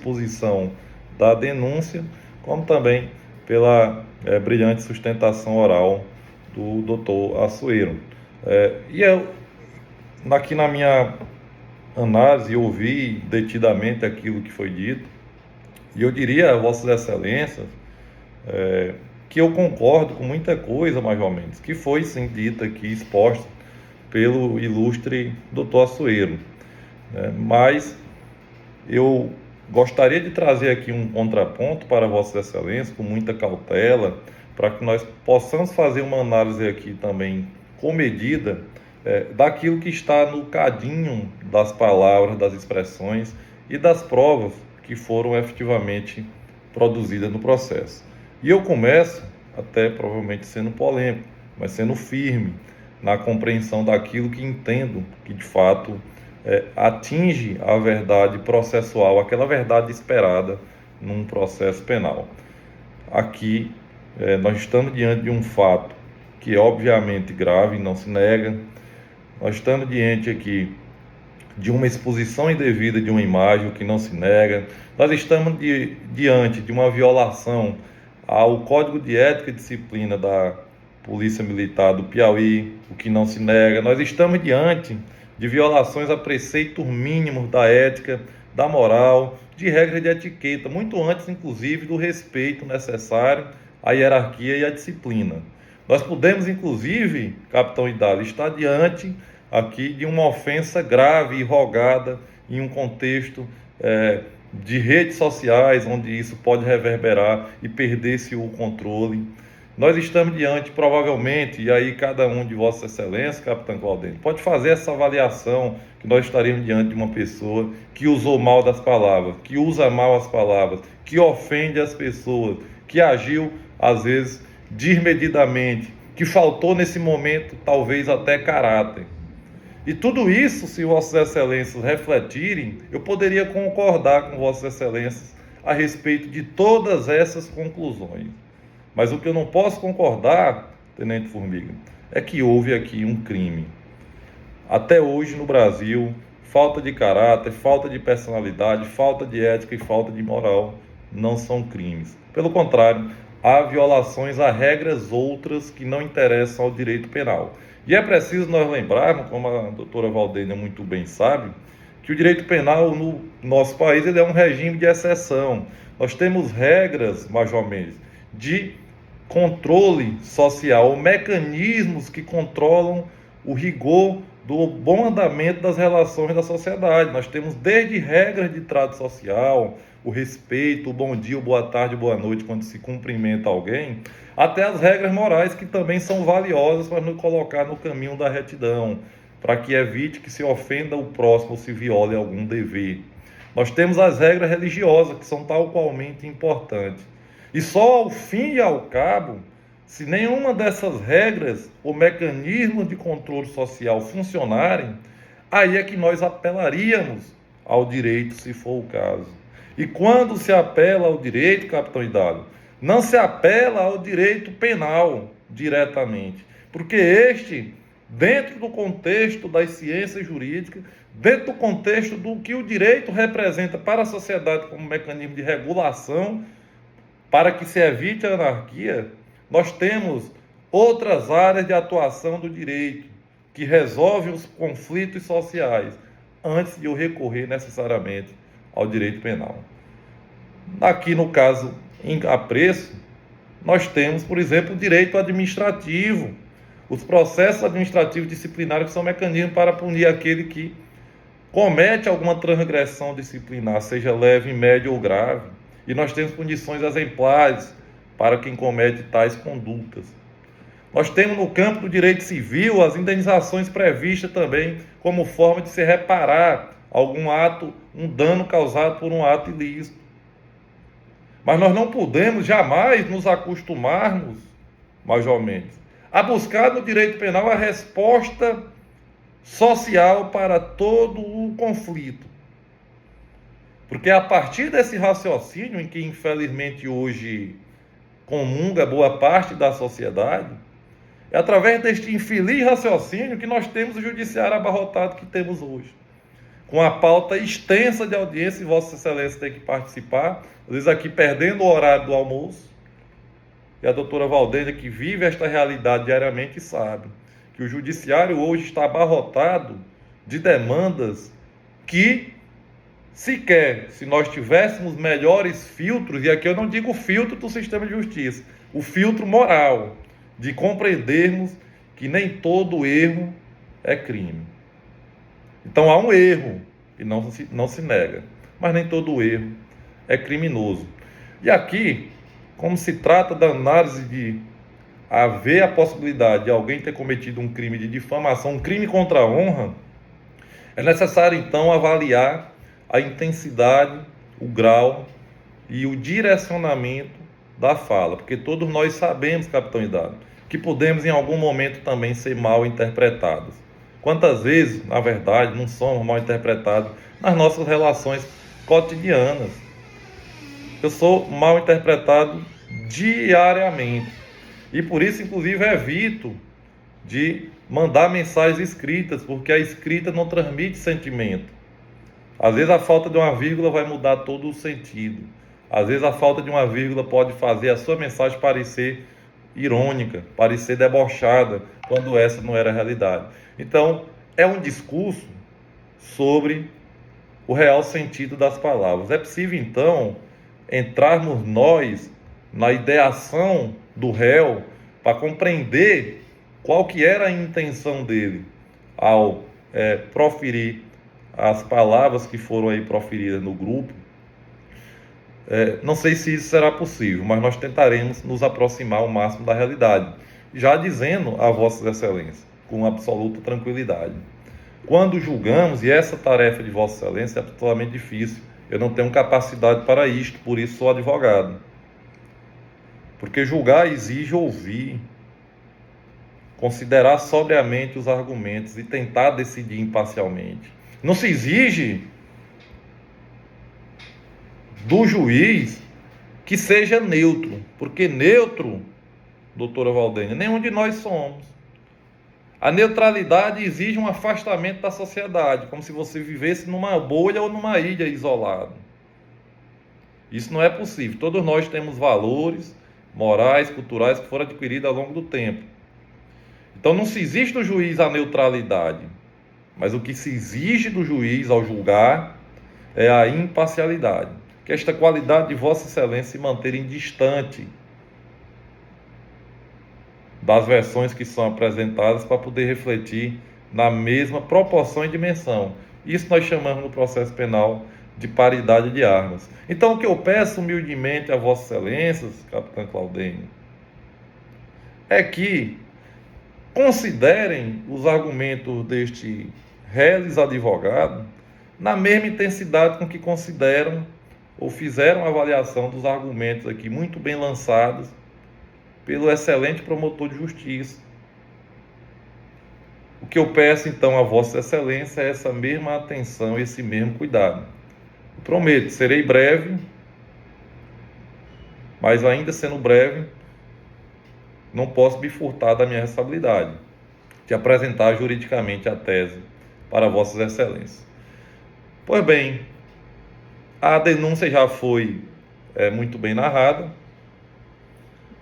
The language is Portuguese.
exposição da denúncia, como também pela brilhante sustentação oral do doutor Assuero. Aqui na minha análise, eu ouvi detidamente aquilo que foi dito, e eu diria a Vossas Excelências que eu concordo com muita coisa, Major Mendes, que foi sim dita aqui, exposta pelo ilustre doutor Assuero. Mas eu gostaria de trazer aqui um contraponto para Vossas Excelências, com muita cautela, para que nós possamos fazer uma análise aqui também comedida daquilo que está no cadinho das palavras, das expressões e das provas que foram efetivamente produzidas no processo. E eu começo, até provavelmente sendo polêmico, mas sendo firme na compreensão daquilo que entendo que de fato atinge a verdade processual, aquela verdade esperada num processo penal. Aqui nós estamos diante de um fato que é obviamente grave, não se nega. Nós estamos diante aqui de uma exposição indevida de uma imagem, o que não se nega. Nós estamos diante de uma violação ao Código de Ética e Disciplina da Polícia Militar do Piauí, o que não se nega. Nós estamos diante de violações a preceitos mínimos da ética, da moral, de regras de etiqueta, muito antes, inclusive, do respeito necessário à hierarquia e à disciplina. Nós podemos, inclusive, capitão Idália, estar diante aqui de uma ofensa grave e rogada em um contexto de redes sociais, onde isso pode reverberar e perder-se o controle. Nós estamos diante, provavelmente, e aí cada um de Vossas Excelências, capitão Claudêncio, pode fazer essa avaliação, que nós estaremos diante de uma pessoa que usou mal das palavras, que usa mal as palavras, que ofende as pessoas, que agiu, às vezes, desmedidamente, que faltou nesse momento, talvez até caráter. E tudo isso, se Vossas Excelências refletirem, eu poderia concordar com Vossas Excelências a respeito de todas essas conclusões. Mas o que eu não posso concordar, Tenente Formiga, é que houve aqui um crime. Até hoje no Brasil, falta de caráter, falta de personalidade, falta de ética e falta de moral não são crimes. Pelo contrário, há violações a regras outras que não interessam ao direito penal. E é preciso nós lembrarmos, como a doutora Valdênia muito bem sabe, que o direito penal no nosso país ele é um regime de exceção. Nós temos regras, Major Mendes, de controle social, mecanismos que controlam o rigor do bom andamento das relações da sociedade. Nós temos desde regras de trato social, o respeito, o bom dia, o boa tarde, boa noite quando se cumprimenta alguém, até as regras morais que também são valiosas para nos colocar no caminho da retidão, para que evite que se ofenda o próximo ou se viole algum dever. Nós temos as regras religiosas, que são tal qualmente importantes. E só ao fim e ao cabo, se nenhuma dessas regras ou mecanismos de controle social funcionarem, aí é que nós apelaríamos ao direito, se for o caso. E quando se apela ao direito, capitão Idália, não se apela ao direito penal diretamente, porque este, dentro do contexto das ciências jurídicas, dentro do contexto do que o direito representa para a sociedade como mecanismo de regulação, para que se evite a anarquia, nós temos outras áreas de atuação do direito que resolvem os conflitos sociais antes de eu recorrer necessariamente ao direito penal. Aqui no caso em apreço, nós temos, por exemplo, o direito administrativo, os processos administrativos disciplinares que são mecanismos para punir aquele que comete alguma transgressão disciplinar, seja leve, média ou grave. E nós temos punições exemplares para quem comete tais condutas. Nós temos no campo do direito civil as indenizações previstas também como forma de se reparar algum ato, um dano causado por um ato ilícito. Mas nós não podemos jamais nos acostumarmos, Major Mendes, a buscar no direito penal a resposta social para todo o conflito. Porque a partir desse raciocínio, em que infelizmente hoje comunga boa parte da sociedade, é através deste infeliz raciocínio que nós temos o judiciário abarrotado que temos hoje. com a pauta extensa de audiência, e Vossa Excelência tem que participar, às vezes aqui perdendo o horário do almoço. E a doutora Valdênia, que vive esta realidade diariamente, sabe que o judiciário hoje está abarrotado de demandas que, sequer, se nós tivéssemos melhores filtros, e aqui eu não digo o filtro do sistema de justiça, o filtro moral, de compreendermos que nem todo erro é crime. Então há um erro, e não se nega, mas nem todo erro é criminoso. E aqui, como se trata da análise de haver a possibilidade de alguém ter cometido um crime de difamação, um crime contra a honra, é necessário então avaliar a intensidade, o grau e o direcionamento da fala, porque todos nós sabemos, capitão Idado, que podemos em algum momento também ser mal interpretados. Quantas vezes, na verdade, não somos mal interpretados nas nossas relações cotidianas? Eu sou mal interpretado diariamente. E por isso, inclusive, evito de mandar mensagens escritas, porque a escrita não transmite sentimento. Às vezes a falta de uma vírgula vai mudar todo o sentido. Às vezes a falta de uma vírgula pode fazer a sua mensagem parecer irônica, parecer debochada, quando essa não era a realidade. Então, é um discurso sobre o real sentido das palavras. É possível, então, entrarmos nós na ideação do réu para compreender qual que era a intenção dele ao proferir as palavras que foram aí proferidas no grupo. Não sei se isso será possível, mas nós tentaremos nos aproximar ao máximo da realidade, já dizendo a Vossas Excelências, com absoluta tranquilidade. Quando julgamos, e essa tarefa de Vossa Excelência é absolutamente difícil, eu não tenho capacidade para isto, por isso sou advogado. Porque julgar exige ouvir, considerar sobriamente os argumentos e tentar decidir imparcialmente. Não se exige do juiz que seja neutro, porque neutro, doutora Valdênia, nenhum de nós somos. A neutralidade exige um afastamento da sociedade, como se você vivesse numa bolha ou numa ilha isolado. Isso não é possível. Todos nós temos valores morais, culturais que foram adquiridos ao longo do tempo. Então não se exige do juiz a neutralidade, mas o que se exige do juiz ao julgar é a imparcialidade, que esta qualidade de Vossa Excelência se manterem distante das versões que são apresentadas para poder refletir na mesma proporção e dimensão. Isso nós chamamos no processo penal de paridade de armas. Então o que eu peço humildemente a Vossas Excelências, capitã Claudênio, é que considerem os argumentos deste reles advogado na mesma intensidade com que consideram ou fizeram a avaliação dos argumentos aqui muito bem lançados pelo excelente promotor de justiça. O que eu peço então a Vossa Excelência é essa mesma atenção, esse mesmo cuidado. Eu prometo, serei breve, mas ainda sendo breve, não posso me furtar da minha responsabilidade de apresentar juridicamente a tese para Vossas Excelências. Pois bem, a denúncia já foi muito bem narrada.